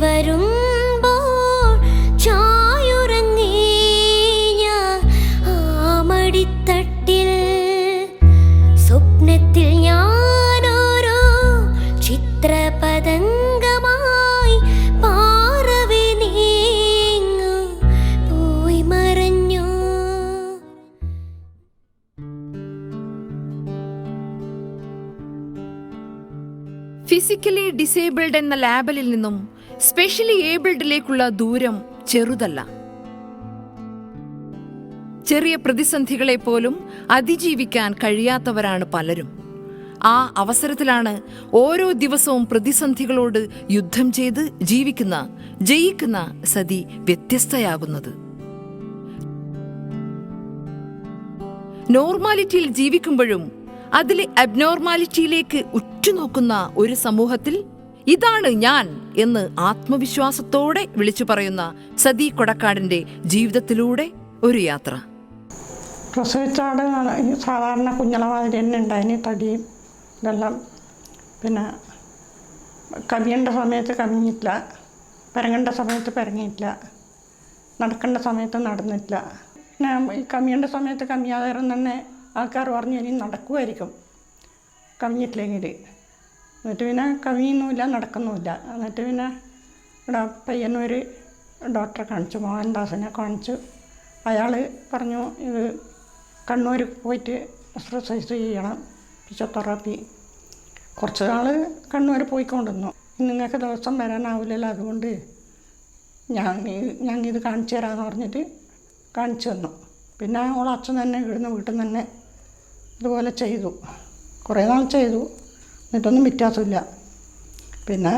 വരുമ്പോൾ ചായുറങ്ങി ഞാൻ ആമടിത്തട്ടിൽ. സ്വപ്നത്തിൽ ഞാനോരോ ചിത്രപതംഗമായി പാറവി നീങ്ങു പോയി മറഞ്ഞു. ഫിസിക്കലി ഡിസേബിൾഡ് എന്ന ലാബലിൽ നിന്നും സ്പെഷ്യലി ഏബിൾഡിലേക്കുള്ള ദൂരം ചെറുതല്ല. ചെറിയ പ്രതിസന്ധികളെ പോലും അതിജീവിക്കാൻ കഴിയാത്തവരാണ് പലരും. ആ അവസരത്തിലാണ് ഓരോ ദിവസവും പ്രതിസന്ധികളോട് യുദ്ധം ചെയ്ത് ജയിക്കുന്ന സതി വ്യത്യസ്തയാകുന്നത്. നോർമാലിറ്റിയിൽ ജീവിക്കുമ്പോഴും അതിലെ അബ്നോർമാലിറ്റിയിലേക്ക് ഉറ്റുനോക്കുന്ന ഒരു സമൂഹത്തിൽ ഇതാണ് ഞാൻ എന്ന് ആത്മവിശ്വാസത്തോടെ വിളിച്ചു പറയുന്ന സതി കൊടക്കാടിന്റെ ജീവിതത്തിലൂടെ ഒരു യാത്ര. പ്രസവിച്ചാട് സാധാരണ കുഞ്ഞളമാതിരി തന്നെ ഉണ്ടായിന്, തടിയും ഇതെല്ലാം. പിന്നെ കവിയേണ്ട സമയത്ത് കവിഞ്ഞിട്ടില്ല, പിറങ്ങേണ്ട സമയത്ത് പിറങ്ങിയിട്ടില്ല, നടക്കേണ്ട സമയത്ത് നടന്നിട്ടില്ല. പിന്നെ ഈ കവിയേണ്ട സമയത്ത് കവിയാതെ തന്നെ ആൾക്കാർ പറഞ്ഞു ഇനി നടക്കുമായിരിക്കും കവിഞ്ഞിട്ടില്ലെങ്കിൽ. എന്നിട്ട് പിന്നെ കവിയുന്നുമില്ല, നടക്കുന്നുമില്ല. എന്നിട്ട് പിന്നെ ഇവിടെ പയ്യന്നൂർ ഡോക്ടറെ കാണിച്ചു, മോഹൻദാസിനെ കാണിച്ചു. അയാൾ പറഞ്ഞു ഇത് കണ്ണൂർ പോയിട്ട് എക്സർസൈസ് ചെയ്യണം, ഫിസിയോതെറാപ്പി. കുറച്ച് നാൾ കണ്ണൂർ പോയിക്കൊണ്ടിരുന്നു. നിങ്ങൾക്ക് ദിവസം വരാനാവില്ലല്ലോ, അതുകൊണ്ട് ഞാൻ ഇത് കാണിച്ചു തരാമെന്ന് പറഞ്ഞിട്ട് കാണിച്ചു തന്നു. പിന്നെ അച്ഛൻ തന്നെ ഇവിടുന്ന് വീട്ടിൽ നിന്ന് തന്നെ ഇതുപോലെ ചെയ്തു. കുറേ നാൾ ചെയ്തു, എന്നിട്ടൊന്നും വ്യത്യാസമില്ല. പിന്നെ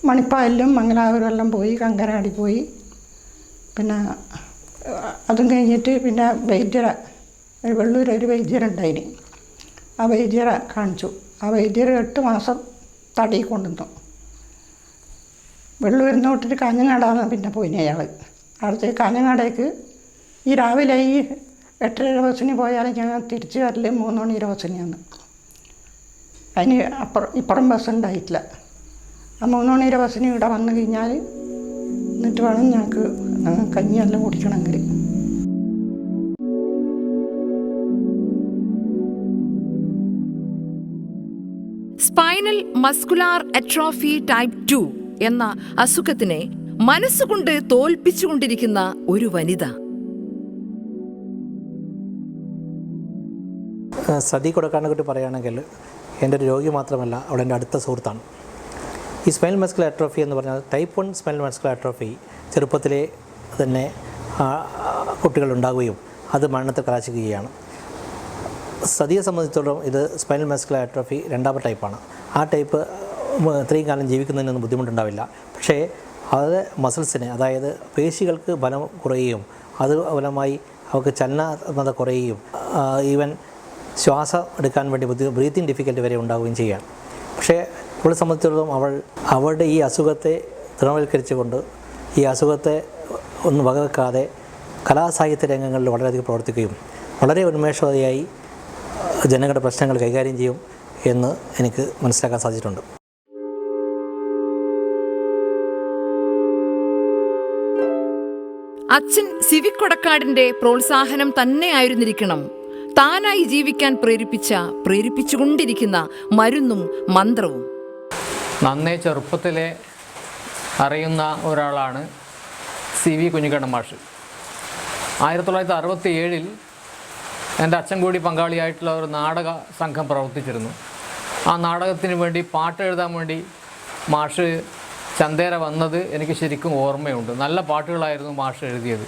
മണിപ്പാലിലും മംഗലാപുരം എല്ലാം പോയി, കങ്കനാടി പോയി. പിന്നെ അതും കഴിഞ്ഞിട്ട് പിന്നെ വെള്ളൂർ ഒരു വൈദ്യരുണ്ടായിന്, ആ വൈദ്യരെ കാണിച്ചു. ആ വൈദ്യർ 8 മാസം തടി കൊണ്ടുവന്നു. വെള്ളൂരിൽ നിന്ന് വിട്ടിട്ട് കാഞ്ഞങ്ങാടാണ് പിന്നെ പോയിന് അയാൾ. അടുത്ത് കാഞ്ഞങ്ങാടേക്ക് ഈ രാവിലെ ഈ 8:30 ബസ്സിന് പോയാൽ ഞങ്ങൾ തിരിച്ച് വരല് 3 മണി ബസ്സിനാണ്. അതിന് ഇപ്പുറം ബസ് ഉണ്ടായിട്ടില്ല. ആ 3 മണി ബസ്സിന് ഇവിടെ വന്നു കഴിഞ്ഞാൽ എന്നിട്ട് വേണം ഞങ്ങൾക്ക് കഞ്ഞിയെല്ലാം കുടിക്കണമെങ്കിൽ. സ്പൈനൽ മസ്കുലാർ അട്രോഫി ടൈപ്പ് 2 എന്ന അസുഖത്തിനെ മനസ്സുകൊണ്ട് തോൽപ്പിച്ചുകൊണ്ടിരിക്കുന്ന ഒരു വനിത. സതി കൊടക്കാടിനെ കുറിച്ച് പറയുകയാണെങ്കിൽ എൻ്റെ ഒരു രോഗി മാത്രമല്ല, അവൾ എൻ്റെ അടുത്ത സുഹൃത്താണ്. ഈ സ്പൈനൽ മസ്കുലർ അട്രോഫി എന്ന് പറഞ്ഞാൽ ടൈപ്പ് 1 സ്പൈനൽ മസ്കുലർ അട്രോഫി ചെറുപ്പത്തിലെ തന്നെ കുട്ടികളുണ്ടാവുകയും അത് മരണത്തെ കലാശിക്കുകയാണ്. സതിയെ സംബന്ധിച്ചിടത്തോളം ഇത് സ്പൈനൽ മസ്കുലർ അട്രോഫി 2ാമത്തെ ടൈപ്പാണ്. ആ ടൈപ്പ് ഇത്രയും കാലം ജീവിക്കുന്നതിനൊന്നും ബുദ്ധിമുട്ടുണ്ടാവില്ല. പക്ഷേ അത് മസിൽസിന്, അതായത് പേശികൾക്ക് ബലം കുറയുകയും അത് ഫലമായി അവർക്ക് ചലനാത്മകത കുറയുകയും ഈവൻ ശ്വാസം എടുക്കാൻ വേണ്ടി ബ്രീത്തിങ് ഡിഫിക്കൽറ്റി വരെ ഉണ്ടാവുകയും ചെയ്യുകയാണ്. പക്ഷേ അവളെ സംബന്ധിച്ചിടത്തോളം അവളുടെ ഈ അസുഖത്തെ തൃണവൽക്കരിച്ചുകൊണ്ട് ഈ അസുഖത്തെ ഒന്നും വകവെക്കാതെ കലാസാഹിത്യ രംഗങ്ങളിൽ വളരെയധികം പ്രവർത്തിക്കുകയും വളരെ ഉന്മേഷവതിയായി ജനങ്ങളുടെ പ്രശ്നങ്ങൾ കൈകാര്യം ചെയ്യും എന്ന് എനിക്ക് മനസ്സിലാക്കാൻ സാധിച്ചിട്ടുണ്ട്. അച്ഛൻ സിവിക് കൊടക്കാടിന്റെ പ്രോത്സാഹനം തന്നെയായിരുന്നിരിക്കണം താനായി ജീവിക്കാൻ പ്രേരിപ്പിച്ചുകൊണ്ടിരിക്കുന്ന മരുന്നും മന്ത്രവും. നന്നേ ചെറുപ്പത്തിലെ അറിയുന്ന ഒരാളാണ് CV കുഞ്ഞിക്കണ്ണൻ മാഷ്. 1967 എൻ്റെ അച്ഛൻ കൂടി പങ്കാളിയായിട്ടുള്ള ഒരു നാടക സംഘം പ്രവർത്തിച്ചിരുന്നു. ആ നാടകത്തിന് വേണ്ടി പാട്ട് എഴുതാൻ വേണ്ടി മാഷ് ചന്തേര വന്നത് എനിക്ക് ശരിക്കും ഓർമ്മയുണ്ട്. നല്ല പാട്ടുകളായിരുന്നു മാഷ് എഴുതിയത്.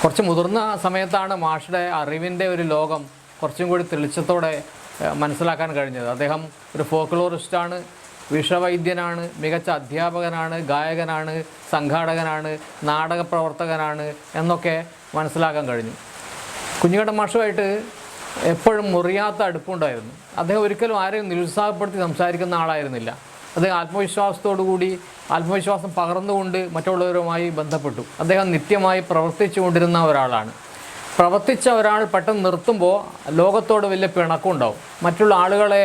കുറച്ച് മുതിർന്ന സമയത്താണ് മാഷുടെ അറിവിൻ്റെ ഒരു ലോകം കുറച്ചും കൂടി തെളിച്ചത്തോടെ മനസ്സിലാക്കാൻ കഴിഞ്ഞത്. അദ്ദേഹം ഒരു ഫോക്ലോറിസ്റ്റാണ്, വിഷവൈദ്യനാണ്, മികച്ച അധ്യാപകനാണ്, ഗായകനാണ്, സംഘാടകനാണ്, നാടക പ്രവർത്തകനാണ് എന്നൊക്കെ മനസ്സിലാക്കാൻ കഴിഞ്ഞു. കുഞ്ഞിക്കണ്ണൻ മാഷുമായിട്ട് എപ്പോഴും മുറിയാത്ത അടുപ്പുണ്ടായിരുന്നു. അദ്ദേഹം ഒരിക്കലും ആരെയും നിരുത്സാഹപ്പെടുത്തി സംസാരിക്കുന്ന ആളായിരുന്നില്ല. അദ്ദേഹം ആത്മവിശ്വാസം പകർന്നുകൊണ്ട് മറ്റുള്ളവരുമായി ബന്ധപ്പെട്ടു. അദ്ദേഹം നിത്യമായി പ്രവർത്തിച്ചു കൊണ്ടിരുന്ന ഒരാളാണ്. പ്രവർത്തിച്ച ഒരാൾ പെട്ടെന്ന് നിർത്തുമ്പോൾ ലോകത്തോട് വലിയ പിണക്കമുണ്ടാവും. മറ്റുള്ള ആളുകളെ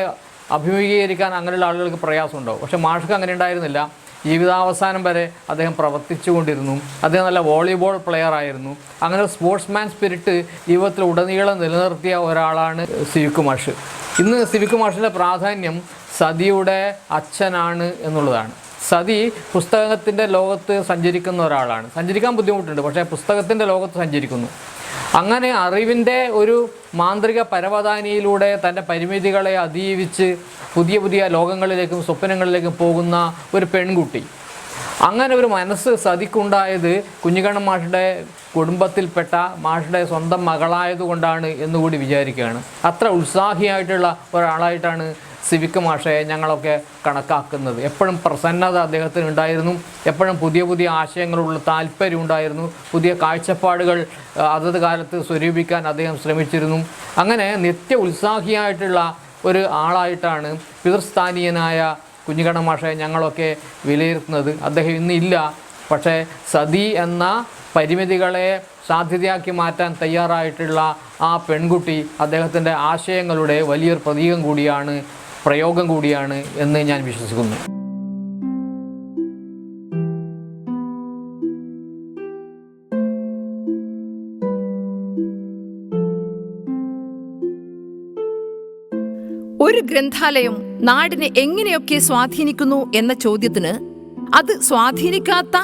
അഭിമുഖീകരിക്കാൻ അങ്ങനെയുള്ള ആളുകൾക്ക് പ്രയാസമുണ്ടാവും. പക്ഷേ മാഷ്ക്ക് അങ്ങനെ ഉണ്ടായിരുന്നില്ല. ജീവിതാവസാനം വരെ അദ്ദേഹം പ്രവർത്തിച്ചു കൊണ്ടിരുന്നു. അദ്ദേഹം നല്ല വോളിബോൾ പ്ലെയർ ആയിരുന്നു. അങ്ങനെ സ്പോർട്സ്മാൻ സ്പിരിറ്റ് ജീവിതത്തിൽ ഉടനീളം നിലനിർത്തിയ ഒരാളാണ് സിവിക്ക് മാഷ്. ഇന്ന് സിവിക്ക് മാഷിൻ്റെ പ്രാധാന്യം സതിയുടെ അച്ഛനാണ് എന്നുള്ളതാണ്. സതി പുസ്തകത്തിൻ്റെ ലോകത്ത് സഞ്ചരിക്കുന്ന ഒരാളാണ്. സഞ്ചരിക്കാൻ ബുദ്ധിമുട്ടുണ്ട്, പക്ഷേ പുസ്തകത്തിൻ്റെ ലോകത്ത് സഞ്ചരിക്കുന്നു. അങ്ങനെ അറിവിൻ്റെ ഒരു മാന്ത്രിക പരവതാനിയിലൂടെ തൻ്റെ പരിമിതികളെ അതിജീവിച്ച് പുതിയ പുതിയ ലോകങ്ങളിലേക്കും സ്വപ്നങ്ങളിലേക്കും പോകുന്ന ഒരു പെൺകുട്ടി. അങ്ങനെ ഒരു മനസ്സ് സതിക്കുണ്ടായത് കുഞ്ഞിക്കണ്ണൻ മാഷുടെ കുടുംബത്തിൽപ്പെട്ട മാഷുടെ സ്വന്തം മകളായതുകൊണ്ടാണ് എന്നുകൂടി വിചാരിക്കുകയാണ്. അത്ര ഉത്സാഹിയായിട്ടുള്ള ഒരാളായിട്ടാണ് സിവിക്ക് മാഷയെ ഞങ്ങളൊക്കെ കണക്കാക്കുന്നത്. എപ്പോഴും പ്രസന്നത അദ്ദേഹത്തിന് ഉണ്ടായിരുന്നു. എപ്പോഴും പുതിയ പുതിയ ആശയങ്ങളുള്ള താല്പര്യം ഉണ്ടായിരുന്നു. പുതിയ കാഴ്ചപ്പാടുകൾ അതത് കാലത്ത് സ്വരൂപിക്കാൻ അദ്ദേഹം ശ്രമിച്ചിരുന്നു. അങ്ങനെ നിത്യ ഉത്സാഹിയായിട്ടുള്ള ഒരു ആളായിട്ടാണ് പിതൃസ്ഥാനീയനായ കുഞ്ഞിക്കണ്ണൻ മാഷയെ ഞങ്ങളൊക്കെ വിലയിരുത്തുന്നത്. അദ്ദേഹം ഇന്നില്ല, പക്ഷേ സതി എന്ന പരിമിതികളെ സാധ്യതയാക്കി മാറ്റാൻ തയ്യാറായിട്ടുള്ള ആ പെൺകുട്ടി അദ്ദേഹത്തിൻ്റെ ആശയങ്ങളുടെ വലിയൊരു പ്രതീകം കൂടിയാണ്, പ്രയോഗം കൂടിയാണ് എന്ന് ഞാൻ വിശ്വസിക്കുന്നു. ഒരു ഗ്രന്ഥാലയം നാടിനെ എങ്ങനെയൊക്കെ സ്വാധീനിക്കുന്നു എന്ന ചോദ്യത്തിന് അത് സ്വാധീനിക്കാത്ത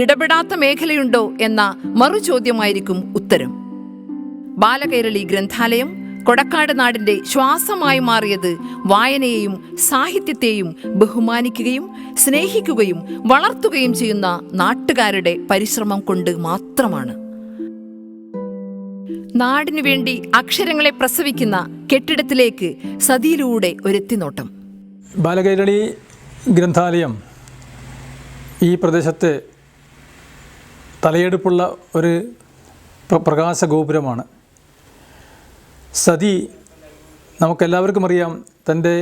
ഇടപെടാത്ത മേഖലയുണ്ടോ എന്ന മറുചോദ്യമായിരിക്കും ഉത്തരം. ബാലകൈരളി ഗ്രന്ഥാലയം കൊടക്കാട് നാടിന്റെ ശ്വാസമായി മാറിയത് വായനയെയും സാഹിത്യത്തെയും ബഹുമാനിക്കുകയും സ്നേഹിക്കുകയും വളർത്തുകയും ചെയ്യുന്ന നാട്ടുകാരുടെ പരിശ്രമം കൊണ്ട് മാത്രമാണ്. നാടിനു വേണ്ടി അക്ഷരങ്ങളെ പ്രസവിക്കുന്ന കെട്ടിടത്തിലേക്ക് സതിയിലൂടെ ഒരെത്തിനോട്ടം. ബാലകൈരളി ഗ്രന്ഥാലയം ഈ പ്രദേശത്തെ തലയെടുപ്പുള്ള ഒരു പ്രകാശ ഗോപുരമാണ്. സതി നമുക്കെല്ലാവർക്കും അറിയാം, തൻ്റെ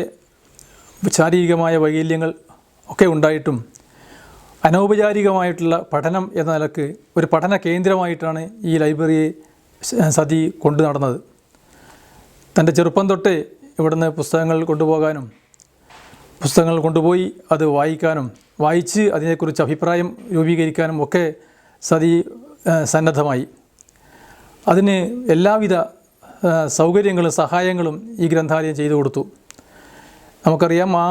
ശാരീരികമായ വൈകല്യങ്ങൾ ഒക്കെ ഉണ്ടായിട്ടും അനൗപചാരികമായിട്ടുള്ള പഠനം എന്ന നിലക്ക് ഒരു പഠന കേന്ദ്രമായിട്ടാണ് ഈ ലൈബ്രറിയെ സതി കൊണ്ടു നടന്നത്. തൻ്റെ ചെറുപ്പം തൊട്ടേ ഇവിടുന്ന് പുസ്തകങ്ങൾ കൊണ്ടുപോകാനും പുസ്തകങ്ങൾ കൊണ്ടുപോയി അത് വായിക്കാനും വായിച്ച് അതിനെക്കുറിച്ച് അഭിപ്രായം രൂപീകരിക്കാനും ഒക്കെ സതി സന്നദ്ധമായി. അതിന് എല്ലാവിധ സൗകര്യങ്ങളും സഹായങ്ങളും ഈ ഗ്രന്ഥാലയം ചെയ്തു കൊടുത്തു. നമുക്കറിയാം, ആ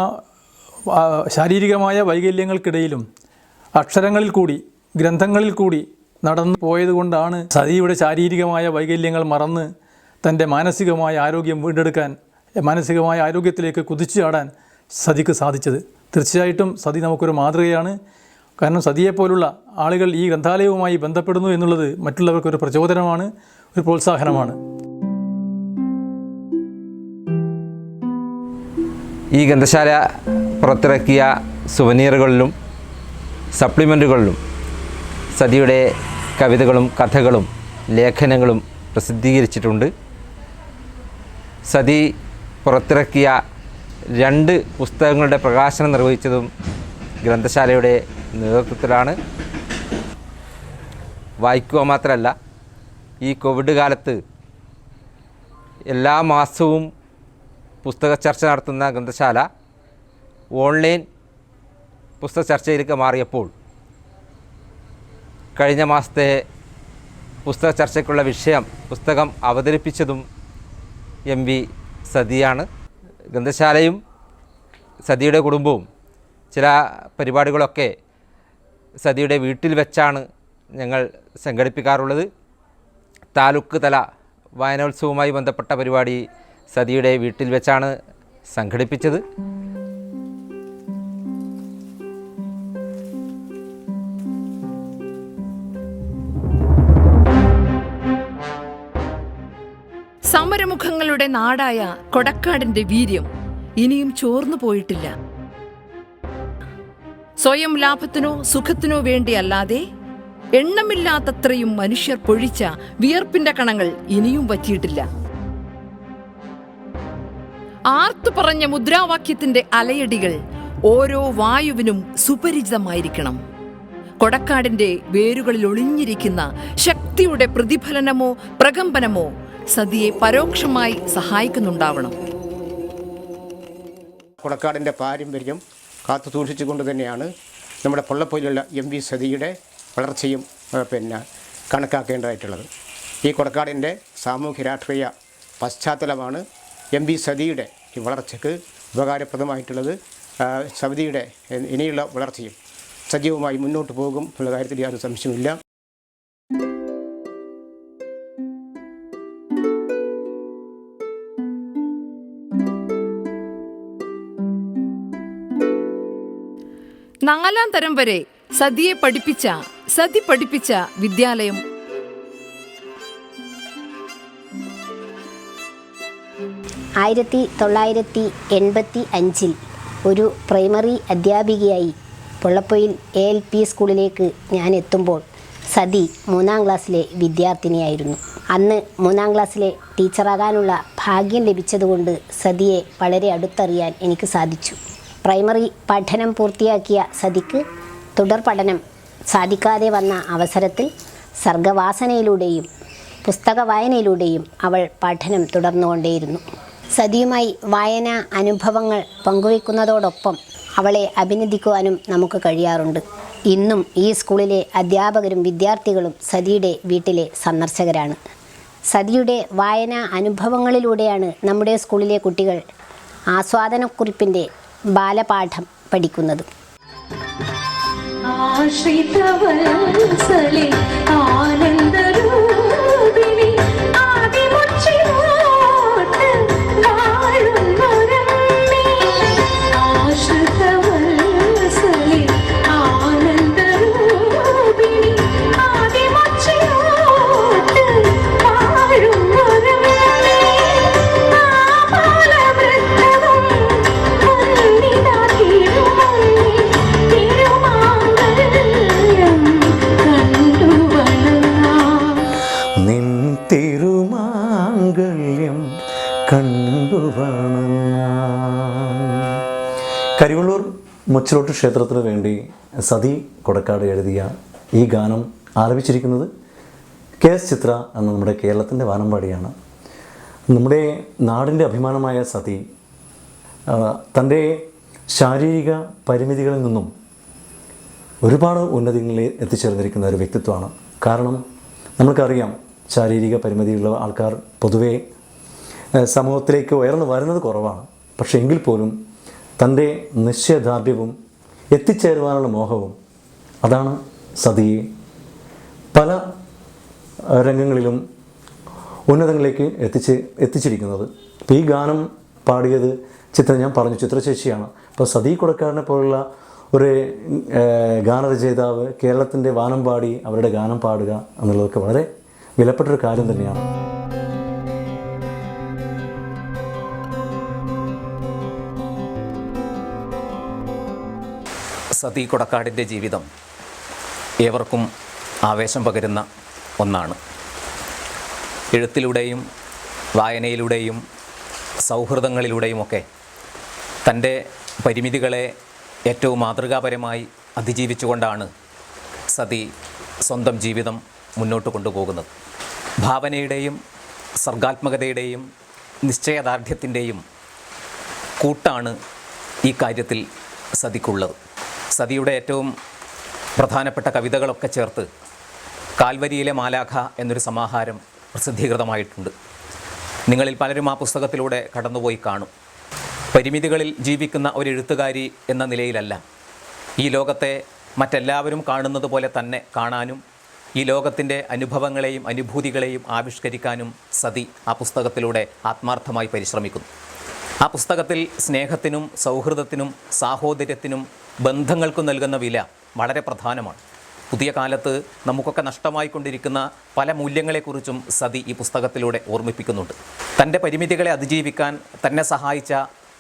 ശാരീരികമായ വൈകല്യങ്ങൾക്കിടയിലും അക്ഷരങ്ങളിൽ കൂടി ഗ്രന്ഥങ്ങളിൽ കൂടി നടന്നു പോയതുകൊണ്ടാണ് സതിയുടെ ശാരീരികമായ വൈകല്യങ്ങൾ മറന്ന് തൻ്റെ മാനസികമായ ആരോഗ്യം വീണ്ടെടുക്കാൻ, മാനസികമായ ആരോഗ്യത്തിലേക്ക് കുതിച്ചു ചാടാൻ സതിക്ക് സാധിച്ചത്. തീർച്ചയായിട്ടും സതി നമുക്കൊരു മാതൃകയാണ്. കാരണം സതിയെപ്പോലുള്ള ആളുകൾ ഈ ഗ്രന്ഥാലയവുമായി ബന്ധപ്പെടുന്നു എന്നുള്ളത് മറ്റുള്ളവർക്കൊരു പ്രചോദനമാണ്, ഒരു പ്രോത്സാഹനമാണ്. ഈ ഗ്രന്ഥശാല പുറത്തിറക്കിയ സുവനീറുകളിലും സപ്ലിമെൻറ്റുകളിലും സതിയുടെ കവിതകളും കഥകളും ലേഖനങ്ങളും പ്രസിദ്ധീകരിച്ചിട്ടുണ്ട്. സതി പുറത്തിറക്കിയ 2 പുസ്തകങ്ങളുടെ പ്രകാശനം നിർവഹിച്ചതും ഗ്രന്ഥശാലയുടെ നേതൃത്വത്തിലാണ്. വായിക്കുക മാത്രമല്ല, ഈ കോവിഡ് കാലത്ത് എല്ലാ മാസവും പുസ്തക ചർച്ച നടത്തുന്ന ഗ്രന്ഥശാല ഓൺലൈൻ പുസ്തക ചർച്ചയിലേക്ക് മാറിയപ്പോൾ കഴിഞ്ഞ മാസത്തെ പുസ്തക ചർച്ചയ്ക്കുള്ള വിഷയം പുസ്തകം അവതരിപ്പിച്ചതും MV സതിയാണ്. ഗ്രന്ഥശാലയും സതിയുടെ കുടുംബവും ചില പരിപാടികളൊക്കെ സതിയുടെ വീട്ടിൽ വെച്ചാണ് ഞങ്ങൾ സംഘടിപ്പിക്കാറുള്ളത്. താലൂക്ക് തല വായനോത്സവവുമായി ബന്ധപ്പെട്ട പരിപാടി സതിയുടെ വീട്ടിൽ വെച്ചാണ് സംഘടിപ്പിച്ചത്. സമരമുഖങ്ങളുടെ നാടായ കൊടക്കാടിന്റെ വീര്യം ഇനിയും ചോർന്നു പോയിട്ടില്ല. സ്വയം ലാഭത്തിനോ സുഖത്തിനോ വേണ്ടിയല്ലാതെ എണ്ണമില്ലാത്തത്രയും മനുഷ്യർ പൊഴിച്ച വിയർപ്പിന്റെ കണങ്ങൾ ഇനിയും വറ്റിയിട്ടില്ല. ആർത്തു പറഞ്ഞ മുദ്രാവാക്യത്തിന്റെ അലയടികൾ ഓരോ വായുവിനും സുപരിചിതമായിരിക്കണം. കൊടക്കാടിന്റെ വേരുകളിൽ ഒളിഞ്ഞിരിക്കുന്ന ശക്തിയുടെ പ്രതിഫലനമോ പ്രകമ്പനമോ സതിയെ പരോക്ഷമായി സഹായിക്കുന്നുണ്ടാവണം. കൊടക്കാടിൻ്റെ പാരമ്പര്യം കാത്തു സൂക്ഷിച്ചുകൊണ്ട് തന്നെയാണ് നമ്മുടെ പൊള്ളപ്പൊയിലുള്ള MV സതിയുടെ വളർച്ചയും പിന്നെ കണക്കാക്കേണ്ടതായിട്ടുള്ളത്. ഈ കൊടക്കാടിൻ്റെ സാമൂഹ്യ രാഷ്ട്രീയ പശ്ചാത്തലമാണ് MV സതിയുടെ ഈ വളർച്ചയ്ക്ക് ഉപകാരപ്രദമായിട്ടുള്ളത്. സമിതിയുടെ ഇനിയുള്ള വളർച്ചയും സജീവമായി മുന്നോട്ട് പോകും എന്നുള്ള കാര്യത്തിൽ യാതൊരു സംശയമില്ല. നാലാം തരം വരെ സതി പഠിപ്പിച്ച വിദ്യാലയം 1985 ഒരു പ്രൈമറി അധ്യാപികയായി പൊള്ളപ്പൊയിൽ ALP സ്കൂളിലേക്ക് ഞാൻ എത്തുമ്പോൾ സതി 3-ാം ക്ലാസ്സിലെ വിദ്യാർത്ഥിനിയായിരുന്നു. അന്ന് 3-ാം ക്ലാസ്സിലെ ടീച്ചറാകാനുള്ള ഭാഗ്യം ലഭിച്ചതുകൊണ്ട് സതിയെ വളരെ അടുത്തറിയാൻ എനിക്ക് സാധിച്ചു. പ്രൈമറി പഠനം പൂർത്തിയാക്കിയ സതിക്ക് തുടർ പഠനം സാധിക്കാതെ വന്ന അവസരത്തിൽ സർഗവാസനയിലൂടെയും പുസ്തക വായനയിലൂടെയും അവൾ പഠനം തുടർന്നുകൊണ്ടേയിരുന്നു. സതിയുമായി വായനാ അനുഭവങ്ങൾ പങ്കുവയ്ക്കുന്നതോടൊപ്പം അവളെ അഭിനന്ദിക്കുവാനും നമുക്ക് കഴിയാറുണ്ട്. ഇന്നും ഈ സ്കൂളിലെ അധ്യാപകരും വിദ്യാർത്ഥികളും സതിയുടെ വീട്ടിലെ സന്ദർശകരാണ്. സതിയുടെ വായനാ അനുഭവങ്ങളിലൂടെയാണ് നമ്മുടെ സ്കൂളിലെ കുട്ടികൾ ആസ്വാദനക്കുറിപ്പിൻ്റെ ബാലപാഠം പഠിക്കുന്നത്. ആശ്രിതവത്സലേ ആനന്ദരൂപിണി ആദിമുച്ചിലോട്ട് വാഴുന്നൊരമ്മേ. ആശ്രിതവത്സലേ ആനന്ദരൂപിണി ആദിമുച്ചിലോട്ട് വാഴുന്നൊരമ്മേ. ആപാലവൃത്തവും മുന്നിതാ തിരുമുന്നിൽ തിരുമാംഗല്യം കണ്ടുവണങ്ങാം. നിൻ തിരുമാംഗല്യം കണ്ടുവണങ്ങാം. കരിവള്ളൂർ മുച്ചിലോട്ട് ക്ഷേത്രത്തിന് വേണ്ടി സതി കൊടക്കാട് എഴുതിയ ഈ ഗാനം ആലപിച്ചിരിക്കുന്നത് KS ചിത്ര എന്ന നമ്മുടെ കേരളത്തിൻ്റെ വാനമ്പാടിയാണ്. നമ്മുടെ നാടിൻ്റെ അഭിമാനമായ സതി തൻ്റെ ശാരീരിക പരിമിതികളിൽ നിന്നും ഒരുപാട് ഉന്നതികളിൽ എത്തിച്ചേർന്നിരിക്കുന്ന ഒരു വ്യക്തിത്വമാണ്. കാരണം നമുക്കറിയാം, ശാരീരിക പരിമിതിയുള്ള ആൾക്കാർ പൊതുവേ സമൂഹത്തിലേക്ക് ഉയർന്നു വരുന്നത് കുറവാണ്. പക്ഷേ എങ്കിൽ പോലും തൻ്റെ നിശ്ചയദാർഢ്യവും എത്തിച്ചേരുവാനുള്ള മോഹവും അതാണ് സതിയെ പല രംഗങ്ങളിലും ഉന്നതങ്ങളിലേക്ക് എത്തിച്ചിരിക്കുന്നത്. ഇപ്പോൾ ഈ ഗാനം പാടിയത് ഞാൻ പറഞ്ഞു ചിത്രശേഷിയാണ്. അപ്പോൾ സതി കൊടക്കാടിനെ പോലുള്ള ഒരു ഗാനരചയിതാവ് കേരളത്തിൻ്റെ വാനമ്പാടി അവരുടെ ഗാനം പാടുക എന്നുള്ളതൊക്കെ വളരെ വിലപ്പെട്ടൊരു കാര്യം തന്നെയാണ്. സതി കൊടക്കാടിൻ്റെ ജീവിതം ഏവർക്കും ആവേശം പകരുന്ന ഒന്നാണ്. എഴുത്തിലൂടെയും വായനയിലൂടെയും സൗഹൃദങ്ങളിലൂടെയുമൊക്കെ തൻ്റെ പരിമിതികളെ ഏറ്റവും മാതൃകാപരമായി അതിജീവിച്ചുകൊണ്ടാണ് സതി സ്വന്തം ജീവിതം മുന്നോട്ട് കൊണ്ടുപോകുന്നത്. ഭാവനയുടെയും സർഗാത്മകതയുടെയും നിശ്ചയദാർഢ്യത്തിൻ്റെയും കൂട്ടാണ് ഈ കാര്യത്തിൽ സതിക്കുള്ളത്. സതിയുടെ ഏറ്റവും പ്രധാനപ്പെട്ട കവിതകളൊക്കെ ചേർത്ത് കാൽവരിയിലെ മാലാഖ എന്നൊരു സമാഹാരം പ്രസിദ്ധീകൃതമായിട്ടുണ്ട്. നിങ്ങളിൽ പലരും ആ പുസ്തകത്തിലൂടെ കടന്നുപോയി കാണും. പരിമിതികളിൽ ജീവിക്കുന്ന ഒരു എഴുത്തുകാരി എന്ന നിലയിലല്ല, ഈ ലോകത്തെ മറ്റെല്ലാവരും കാണുന്നത് പോലെ തന്നെ കാണാനും ഈ ലോകത്തിൻ്റെ അനുഭവങ്ങളെയും അനുഭൂതികളെയും ആവിഷ്കരിക്കാനും സതി ആ പുസ്തകത്തിലൂടെ ആത്മാർത്ഥമായി പരിശ്രമിക്കുന്നു. ആ പുസ്തകത്തിൽ സ്നേഹത്തിനും സൗഹൃദത്തിനും സാഹോദര്യത്തിനും ബന്ധങ്ങൾക്കും നൽകുന്ന വില വളരെ പ്രധാനമാണ്. പുതിയ കാലത്ത് നമുക്കൊക്കെ നഷ്ടമായിക്കൊണ്ടിരിക്കുന്ന പല മൂല്യങ്ങളെക്കുറിച്ചും സതി ഈ പുസ്തകത്തിലൂടെ ഓർമ്മിപ്പിക്കുന്നുണ്ട്. തൻ്റെ പരിമിതികളെ അതിജീവിക്കാൻ തന്നെ സഹായിച്ച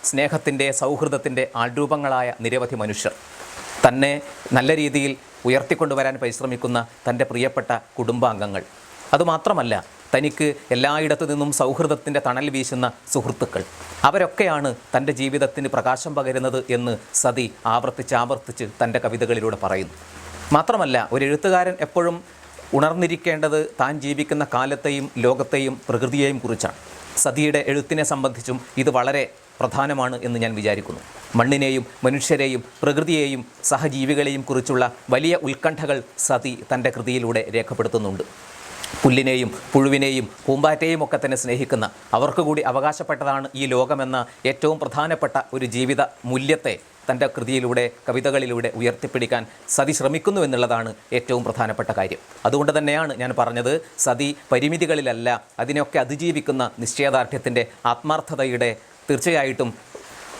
സ്നേഹത്തിൻ്റെ സൗഹൃദത്തിൻ്റെ ആൾരൂപങ്ങളായ നിരവധി മനുഷ്യർ, തന്നെ നല്ല രീതിയിൽ ഉയർത്തിക്കൊണ്ടുവരാൻ പരിശ്രമിക്കുന്ന തൻ്റെ പ്രിയപ്പെട്ട കുടുംബാംഗങ്ങൾ, അതുമാത്രമല്ല തനിക്ക് എല്ലായിടത്തു നിന്നും സൗഹൃദത്തിൻ്റെ തണൽ വീശുന്ന സുഹൃത്തുക്കൾ, അവരൊക്കെയാണ് തൻ്റെ ജീവിതത്തിന് പ്രകാശം പകരുന്നത് എന്ന് സതി ആവർത്തിച്ച് തൻ്റെ കവിതകളിലൂടെ പറയുന്നു. മാത്രമല്ല, ഒരു എഴുത്തുകാരൻ എപ്പോഴും ഉണർന്നിരിക്കേണ്ടത് താൻ ജീവിക്കുന്ന കാലത്തെയും ലോകത്തെയും പ്രകൃതിയെയും കുറിച്ചാണ്. സതിയുടെ എഴുത്തിനെ സംബന്ധിച്ചും ഇത് വളരെ പ്രധാനമാണ് എന്ന് ഞാൻ വിചാരിക്കുന്നു. മണ്ണിനെയും മനുഷ്യരെയും പ്രകൃതിയെയും സഹജീവികളെയും കുറിച്ചുള്ള വലിയ ഉത്കണ്ഠകൾ സതി തൻ്റെ കൃതിയിലൂടെ രേഖപ്പെടുത്തുന്നുണ്ട്. പുല്ലിനെയും പുഴുവിനെയും പൂമ്പാറ്റയെയും ഒക്കെ തന്നെ സ്നേഹിക്കുന്ന, അവർക്ക് കൂടി അവകാശപ്പെട്ടതാണ് ഈ ലോകമെന്ന ഏറ്റവും പ്രധാനപ്പെട്ട ഒരു ജീവിത മൂല്യത്തെ തൻ്റെ കൃതിയിലൂടെ, കവിതകളിലൂടെ ഉയർത്തിപ്പിടിക്കാൻ സതി ശ്രമിക്കുന്നു എന്നുള്ളതാണ് ഏറ്റവും പ്രധാനപ്പെട്ട കാര്യം. അതുകൊണ്ട് തന്നെയാണ് ഞാൻ പറഞ്ഞത്, സതി പരിമിതികളിലല്ല, അതിനെയൊക്കെ അതിജീവിക്കുന്ന നിശ്ചയദാർഢ്യത്തിൻ്റെ, ആത്മാർത്ഥതയുടെ തീർച്ചയായിട്ടും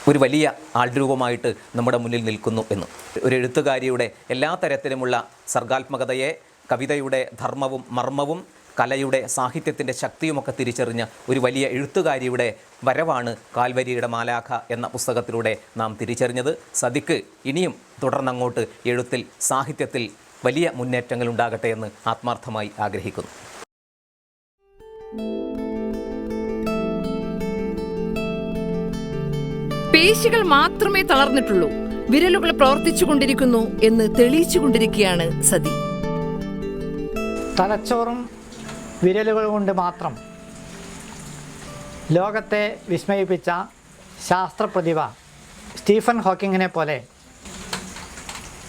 ഒരു വലിയ ആൾരൂപമായിട്ട് നമ്മുടെ മുന്നിൽ നിൽക്കുന്നു എന്ന്. ഒരു എഴുത്തുകാരിയുടെ എല്ലാ തരത്തിലുമുള്ള സർഗാത്മകതയെ, കവിതയുടെ ധർമ്മവും മർമ്മവും കലയുടെ സാഹിത്യത്തിൻ്റെ ശക്തിയുമൊക്കെ തിരിച്ചറിഞ്ഞ ഒരു വലിയ എഴുത്തുകാരിയുടെ വരവാണ് കാൽവരിയുടെ മാലാഖ എന്ന പുസ്തകത്തിലൂടെ നാം തിരിച്ചറിഞ്ഞത്. സതിക്ക് ഇനിയും തുടർന്നങ്ങോട്ട് എഴുത്തിൽ, സാഹിത്യത്തിൽ വലിയ മുന്നേറ്റങ്ങൾ ഉണ്ടാകട്ടെ എന്ന് ആത്മാർത്ഥമായി ആഗ്രഹിക്കുന്നു. പേശികൾ മാത്രമേ തളർന്നിട്ടുള്ളൂ, വിരലുകൾ പ്രവർത്തിച്ചുകൊണ്ടിരിക്കുന്നു എന്ന് തെളിയിച്ചുകൊണ്ടിരിക്കുകയാണ് സതി. തലച്ചോറും വിരലുകൾ കൊണ്ട് മാത്രം ലോകത്തെ വിസ്മയിപ്പിച്ച ശാസ്ത്രപ്രതിഭ സ്റ്റീഫൻ ഹോക്കിങ്ങിനെ പോലെ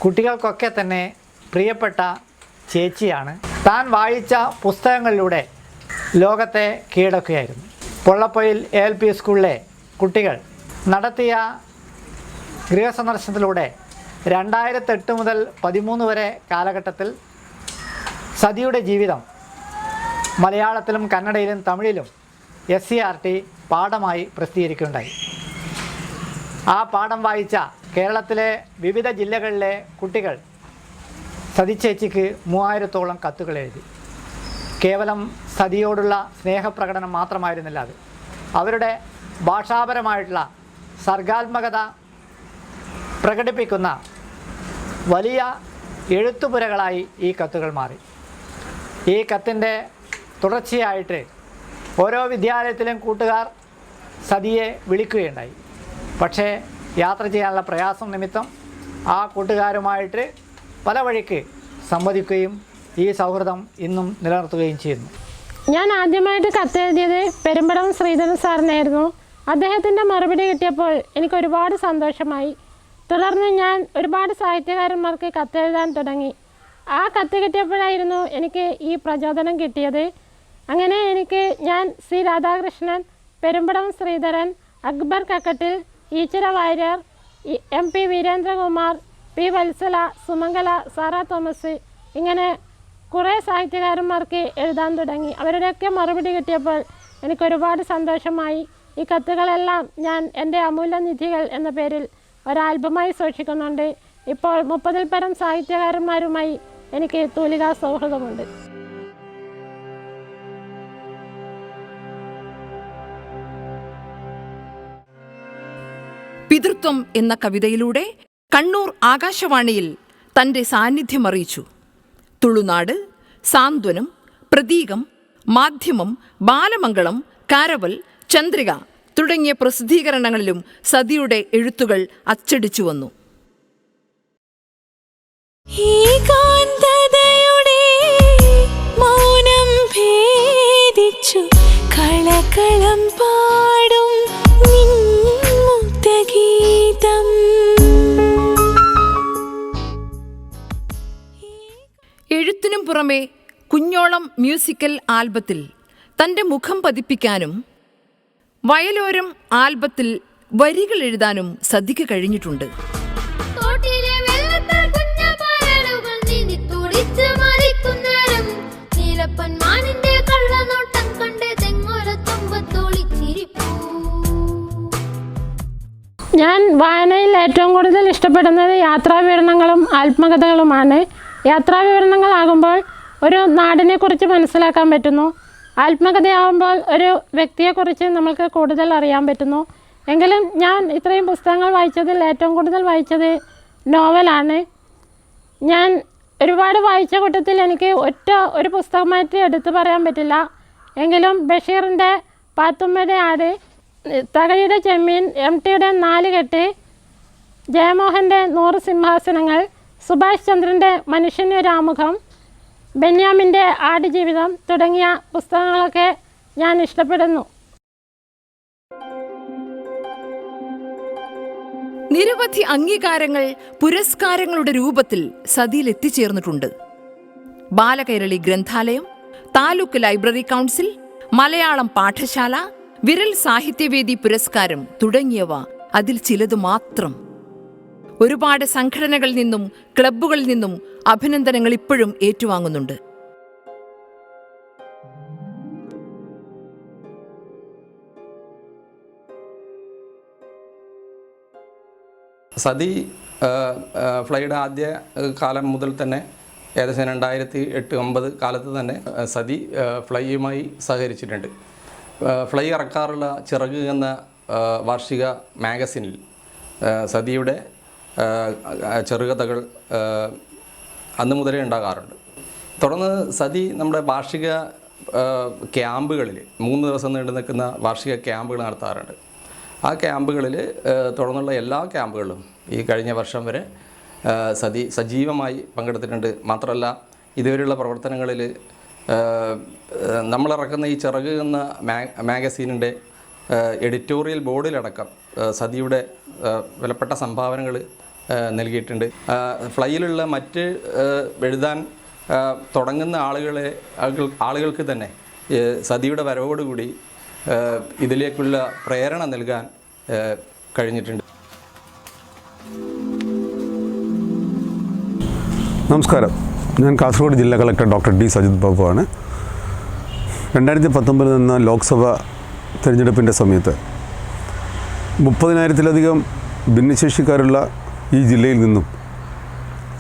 കുട്ടികൾക്കൊക്കെ തന്നെ പ്രിയപ്പെട്ട ചേച്ചിയാണ്. താൻ വായിച്ച പുസ്തകങ്ങളിലൂടെ ലോകത്തെ കീഴടക്കുകയായിരുന്നു. പൊള്ളപ്പൊയിൽ ALP സ്കൂളിലെ കുട്ടികൾ നടത്തിയ ഗൃഹസന്ദർശനത്തിലൂടെ 2008 മുതൽ 2013 വരെ കാലഘട്ടത്തിൽ സതിയുടെ ജീവിതം മലയാളത്തിലും കന്നഡയിലും തമിഴിലും SCERT പാഠമായി പ്രസിദ്ധീകരിക്കുകയുണ്ടായി. ആ പാഠം വായിച്ച കേരളത്തിലെ വിവിധ ജില്ലകളിലെ കുട്ടികൾ സതിച്ചേച്ചിക്ക് 3000-ഓളം കത്തുകൾ എഴുതി. കേവലം സതിയോടുള്ള സ്നേഹപ്രകടനം മാത്രമായിരുന്നില്ല അത്. അവരുടെ ഭാഷാപരമായിട്ടുള്ള സർഗാത്മകത പ്രകടിപ്പിക്കുന്ന വലിയ എഴുത്തുപുരകളായി ഈ കത്തുകൾ മാറി. ഈ കത്തിൻ്റെ തുടർച്ചയായിട്ട് ഓരോ വിദ്യാലയത്തിലും കൂട്ടുകാർ സതിയെ വിളിക്കുകയുണ്ടായി. പക്ഷേ യാത്ര ചെയ്യാനുള്ള പ്രയാസം നിമിത്തം ആ കൂട്ടുകാരുമായിട്ട് പല വഴിക്ക് സംവദിക്കുകയും ഈ സൗഹൃദം ഇന്നും നിലനിർത്തുകയും ചെയ്യുന്നു. ഞാൻ ആദ്യമായിട്ട് കത്തെഴുതിയത് പെരുമ്പടം ശ്രീധരൻ സാറിനായിരുന്നു. അദ്ദേഹത്തിൻ്റെ മറുപടി കിട്ടിയപ്പോൾ എനിക്ക് ഒരുപാട് സന്തോഷമായി. തുടർന്ന് ഞാൻ ഒരുപാട് സാഹിത്യകാരന്മാർക്ക് കത്തെഴുതാൻ തുടങ്ങി. ആ കത്ത് കിട്ടിയപ്പോഴായിരുന്നു എനിക്ക് ഈ പ്രചോദനം കിട്ടിയത്. അങ്ങനെ ഞാൻ C. Radhakrishnan, Perumbadavam Sreedharan, Akbar Kakkattil, Eachara Warrier, MP Veerendrakumar, P. Valsala, Sumangala, Sarah Thomas, ഇങ്ങനെ കുറേ സാഹിത്യകാരന്മാർക്ക് എഴുതാൻ തുടങ്ങി. അവരുടെയൊക്കെ മറുപടി കിട്ടിയപ്പോൾ എനിക്കൊരുപാട് സന്തോഷമായി. ഈ കത്തുകളെല്ലാം ഞാൻ എൻ്റെ അമൂല്യ നിധികൾ എന്ന പേരിൽ ഒരാൽബമായി സൂക്ഷിക്കുന്നുണ്ട്. ഇപ്പോൾ 30-ൽ പരം സാഹിത്യകാരന്മാരുമായി എനിക്ക് തൂലികാ സൗഹൃദമുണ്ട്. പിതൃത്വം എന്ന കവിതയിലൂടെ കണ്ണൂർ ആകാശവാണിയിൽ തൻ്റെ സാന്നിധ്യം അറിയിച്ചു. തുളുനാട്, സാന്ത്വനം, പ്രതീകം, മാധ്യമം, ബാലമംഗളം, കാരവൽ, ചന്ദ്രിക തുടങ്ങിയ പ്രസിദ്ധീകരണങ്ങളിലും സതിയുടെ എഴുത്തുകൾ അച്ചടിച്ചു വന്നു. മൗനം ഭേദിച്ചു കളകളം പാടും മുക്തഗീതം. എഴുത്തിനും പുറമെ കുഞ്ഞോളം മ്യൂസിക്കൽ ആൽബത്തിൽ തൻ്റെ മുഖം പതിപ്പിക്കാനും വയലോരം ആൽബത്തിൽ വരികൾ എഴുതാനും സതിക്ക് കഴിഞ്ഞിട്ടുണ്ട്. ഞാൻ വായനയിൽ ഏറ്റവും കൂടുതൽ ഇഷ്ടപ്പെടുന്നത് യാത്രാവിവരണങ്ങളും ആത്മകഥകളുമാണ്. യാത്രാവിവരണങ്ങളാകുമ്പോൾ ഒരു നാടിനെക്കുറിച്ച് മനസ്സിലാക്കാൻ പറ്റുന്നു. ആത്മകഥയാകുമ്പോൾ ഒരു വ്യക്തിയെക്കുറിച്ച് നമുക്ക് കൂടുതൽ അറിയാൻ പറ്റുന്നു. എങ്കിലും ഞാൻ ഇത്രയും പുസ്തകങ്ങൾ വായിച്ചതിൽ ഏറ്റവും കൂടുതൽ വായിച്ചത് നോവലാണ്. ഞാൻ ഒരുപാട് വായിച്ച കൂട്ടത്തിൽ എനിക്ക് ഒരു പുസ്തകമായിട്ട് എടുത്തു പറയാൻ പറ്റില്ല. എങ്കിലും ബഷീറിൻ്റെ പാത്തുമ്മയുടെ ആട്, തകഴിയുടെ ചെമ്മീൻ, MTയുടെ 4 കെട്ട്, ജയമോഹൻ്റെ 100 സിംഹാസനങ്ങൾ, സുഭാഷ് ചന്ദ്രൻ്റെ മനുഷ്യനൊരു ആമുഖം, ബെന്യാമിൻ്റെ ആടുജീവിതം തുടങ്ങിയ പുസ്തകങ്ങളൊക്കെ ഞാൻ ഇഷ്ടപ്പെടുന്നു. നിരവധി അംഗീകാരങ്ങൾ പുരസ്കാരങ്ങളുടെ രൂപത്തിൽ സതിയിൽ എത്തിച്ചേർന്നിട്ടുണ്ട്. ബാലകൈരളി ഗ്രന്ഥാലയം, താലൂക്ക് ലൈബ്രറി കൗൺസിൽ, മലയാളം പാഠശാല, വിരൽ സാഹിത്യവേദി പുരസ്കാരം തുടങ്ങിയവ അതിൽ ചിലത് മാത്രം. ഒരുപാട് സംഘടനകളിൽ നിന്നും ക്ലബ്ബുകളിൽ നിന്നും അഭിനന്ദനങ്ങൾ ഇപ്പോഴും ഏറ്റുവാങ്ങുന്നുണ്ട്. സതി ഫ്ലൈയുടെ ആദ്യ കാലം മുതൽ തന്നെ ഏകദേശം 2008-09 കാലത്ത് തന്നെ സതി ഫ്ലൈയുമായി സഹകരിച്ചിട്ടുണ്ട്. ഫ്ലൈ ഇറക്കാറുള്ള ചിറക് എന്ന വാർഷിക മാഗസിനിൽ സതിയുടെ ചെറുകഥകൾ അന്ന് മുതലേ ഉണ്ടാകാറുണ്ട്. തുടർന്ന് സതി നമ്മുടെ വാർഷിക ക്യാമ്പുകളിൽ 3 ദിവസം നീണ്ടു നിൽക്കുന്ന വാർഷിക ക്യാമ്പുകൾ നടത്താറുണ്ട്. ആ ക്യാമ്പുകളിൽ തുടർന്നുള്ള എല്ലാ ക്യാമ്പുകളിലും ഈ കഴിഞ്ഞ വർഷം വരെ സതി സജീവമായി പങ്കെടുത്തിട്ടുണ്ട്. മാത്രമല്ല ഇതുവരെയുള്ള പ്രവർത്തനങ്ങളിൽ നമ്മളിറക്കുന്ന ഈ ചിറക് എന്ന മാഗസീനിൻ്റെ എഡിറ്റോറിയൽ ബോർഡിലടക്കം സതിയുടെ വിലപ്പെട്ട സംഭാവനകൾ നൽകിയിട്ടുണ്ട്. ഫ്ലൈയിലുള്ള മറ്റ് എഴുതാൻ തുടങ്ങുന്ന ആളുകൾക്ക് തന്നെ സതിയുടെ വരവോടുകൂടി ഇതിലേക്കുള്ള പ്രേരണ നൽകാൻ കഴിഞ്ഞിട്ടുണ്ട്. നമസ്കാരം, ഞാൻ കാസർഗോഡ് ജില്ലാ collector doctor D Sajith Babu ആണ്. 2019 എന്ന ലോക്സഭ തിരഞ്ഞെടുപ്പിൻ്റെ സമയത്ത് 30,000-ലധികം ഭിന്നശേഷിക്കാരുള്ള ഈ ജില്ലയിൽ നിന്നും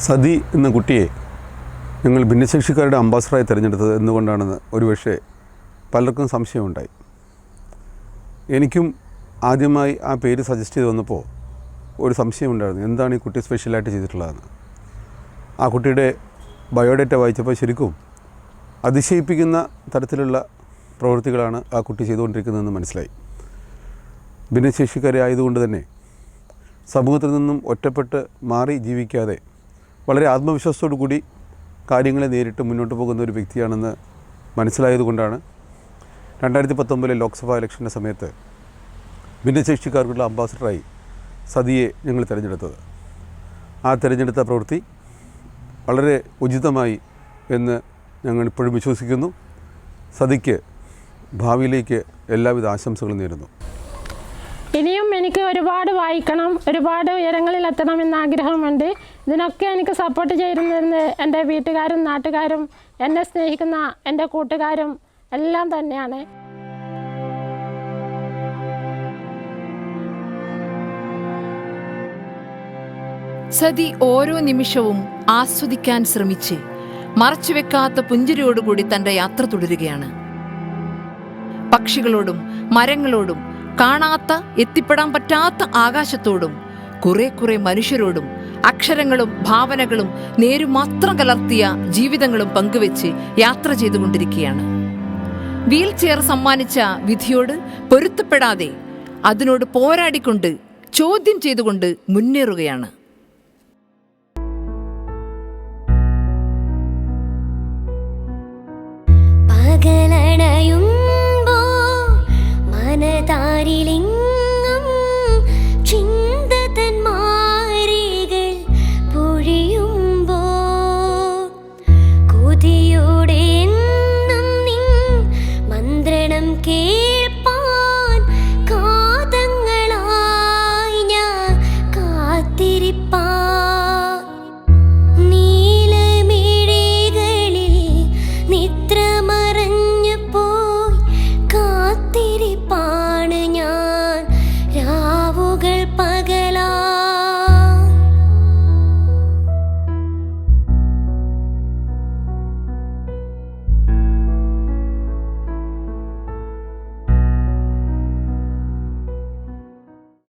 സതി എന്ന കുട്ടിയെ ഞങ്ങൾ ഭിന്നശേഷിക്കാരുടെ അംബാസഡറായി തിരഞ്ഞെടുത്തത് എന്തുകൊണ്ടാണെന്ന് ഒരുപക്ഷെ പലർക്കും സംശയമുണ്ടായി. എനിക്കും ആദ്യമായി ആ പേര് സജസ്റ്റ് ചെയ്ത് വന്നപ്പോൾ ഒരു സംശയമുണ്ടായിരുന്നു, എന്താണ് ഈ കുട്ടി സ്പെഷ്യലായിട്ട് ചെയ്തിട്ടുള്ളതെന്ന്. ആ കുട്ടിയുടെ ബയോഡേറ്റ വായിച്ചപ്പോൾ ശരിക്കും അതിശയിപ്പിക്കുന്ന തരത്തിലുള്ള പ്രവൃത്തികളാണ് ആ കുട്ടി ചെയ്തുകൊണ്ടിരിക്കുന്നതെന്ന് മനസ്സിലായി. ഭിന്നശേഷിക്കാരെ ആയതുകൊണ്ട് തന്നെ സമൂഹത്തിൽ നിന്നും ഒറ്റപ്പെട്ട് മാറി ജീവിക്കാതെ വളരെ ആത്മവിശ്വാസത്തോടു കൂടി കാര്യങ്ങളെ നേരിട്ട് മുന്നോട്ട് പോകുന്ന ഒരു വ്യക്തിയാണെന്ന് മനസ്സിലായതുകൊണ്ടാണ് 2019 ലോക്സഭാ ഇലക്ഷൻ്റെ സമയത്ത് ഭിന്നശേഷിക്കാർക്കുള്ള അംബാസഡറായി സതിയെ ഞങ്ങൾ തിരഞ്ഞെടുത്തത്. ആ തിരഞ്ഞെടുത്ത പ്രവൃത്തി വളരെ ഉചിതമായി എന്ന് ഞങ്ങൾ ഇപ്പോഴും വിശ്വസിക്കുന്നു. സതിക്ക് ഭാവിയിലേക്ക് എല്ലാവിധ ആശംസകളും നേരുന്നു. ഇനിയും എനിക്ക് ഒരുപാട് വായിക്കണം, ഒരുപാട് ഉയരങ്ങളിൽ എത്തണമെന്ന് ആഗ്രഹമുണ്ട്. ഇതിനൊക്കെ എനിക്ക് സപ്പോർട്ട് ചെയ്യുന്നത് എൻ്റെ വീട്ടുകാരും നാട്ടുകാരും എന്നെ സ്നേഹിക്കുന്ന എൻ്റെ കൂട്ടുകാരും എല്ലാം തന്നെയാണ്. സതി ഓരോ നിമിഷവും ആസ്വദിക്കാൻ ശ്രമിച്ച് മറച്ചുവെക്കാത്ത പുഞ്ചിരിയോടുകൂടി തൻ്റെ യാത്ര തുടരുകയാണ്. പക്ഷികളോടും മരങ്ങളോടും കാണാത്ത എത്തിപ്പെടാൻ പറ്റാത്ത ആകാശത്തോടും കുറെ മനുഷ്യരോടും അക്ഷരങ്ങളും ഭാവനകളും നേരുമാത്രം കലർത്തിയ ജീവിതങ്ങളും പങ്കുവെച്ച് യാത്ര ചെയ്തുകൊണ്ടിരിക്കുകയാണ്. വീൽ ചെയർ സമ്മാനിച്ച വിധിയോട് പൊരുത്തപ്പെടാതെ അതിനോട് പോരാടിക്കൊണ്ട് ചോദ്യം ചെയ്തുകൊണ്ട് മുന്നേറുകയാണ്.